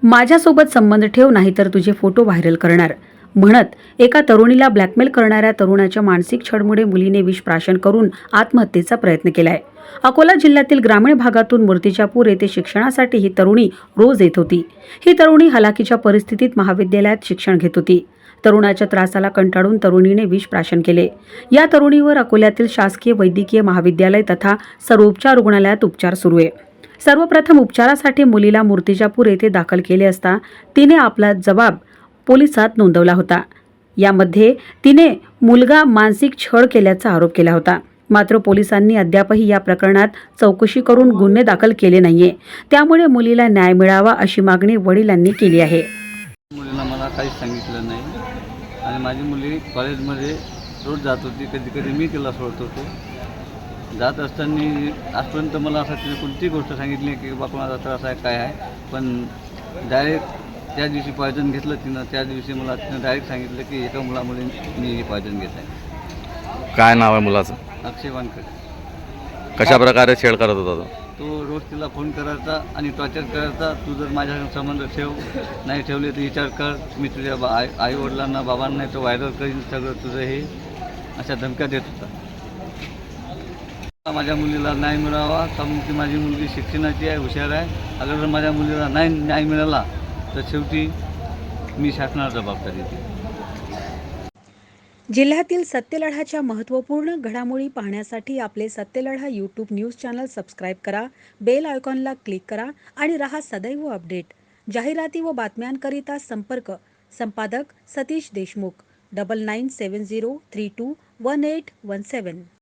माझ्यासोबत संबंध ठेव नाहीतर तुझे फोटो व्हायरल करणार म्हणत एका तरुणीला ब्लॅकमेल करणाऱ्या तरुणाच्या मानसिक छळमुळे मुलीने विषप्राशन करून आत्महत्येचा प्रयत्न केलाय। अकोला जिल्ह्यातील ग्रामीण भागातून मूर्तिजापूर येथे शिक्षणासाठी ही तरुणी रोज येत होती। ही तरुणी हलाखीच्या परिस्थितीत महाविद्यालयात शिक्षण घेत होती। तरुणाच्या त्रासाला कंटाळून तरुणीने विषप्राशन केले। या तरुणीवर अकोल्यातील शासकीय वैद्यकीय महाविद्यालय तथा सर्वोपचार रुग्णालयात उपचार सुरू आहे। सर्वप्रथम उपचारासाठी मुलीला मूर्तिजापूर येथे दाखल केले असता तिने आपला जबाब पोलिसात नोंदवला होता। यामध्ये तिने मुलगा मानसिक छळ केल्याचा आरोप केला होता। मात्र पोलिसांनी अद्यापही या प्रकरणात चौकशी करून गुन्हे दाखल केले नाहीये। त्यामुळे मुलीला न्याय मिळावा अशी मागणी वडिलांनी केली आहे। मुलीला मला काहीच सांगितलं नाही आणि माझी मुली कॉलेजमध्ये रोज जात होती। कधी कधी मी तिला सोडत होतो। जात असताना आजपर्यंत मला असं तिने कोणतीही गोष्ट सांगितली की बाबा माझा त्रास आहे काय आहे, पण डायरेक्ट त्या दिवशी पॉयझन घेतलं तिनं। त्या दिवशी मला तिनं डायरेक्ट सांगितलं की एका मुलामुळे मी पॉयझन घेत आहे। काय नाव आहे मुलाचं? अक्षय वानकर। कशा प्रकारे छेड करत होता तो रोज तिला फोन करायचा आणि टॉर्चर करायचा। तू जर माझ्या संबंध ठेव, नाही ठेवले तर विचार कर, मी तुझ्या आई वडिलांना बाबांना तो व्हायरल करीन सगळं तुझं हे, अशा धमक्या देत होता। माझ्या मुलीला न्याय मिळावा कारण की माझी मुलगी शिक्षणाची आहे, हुशार आहे। अगर जर माझ्या मुलीला न्याय मिळाला तर शेवटी मी शासनाला जबाबदारी देईन। जिल्ह्यातील सत्यलढाच्या महत्त्वपूर्ण घडामोडी पाहण्यासाठी आपले Satyaladha YouTube news channel subscribe करा, बेल आयकॉनला क्लिक करा आणि रहा सदैव अपडेट। जाहिराती व बातम्यांकरिता संपर्क संपादक सतीश देशमुख 9970321817।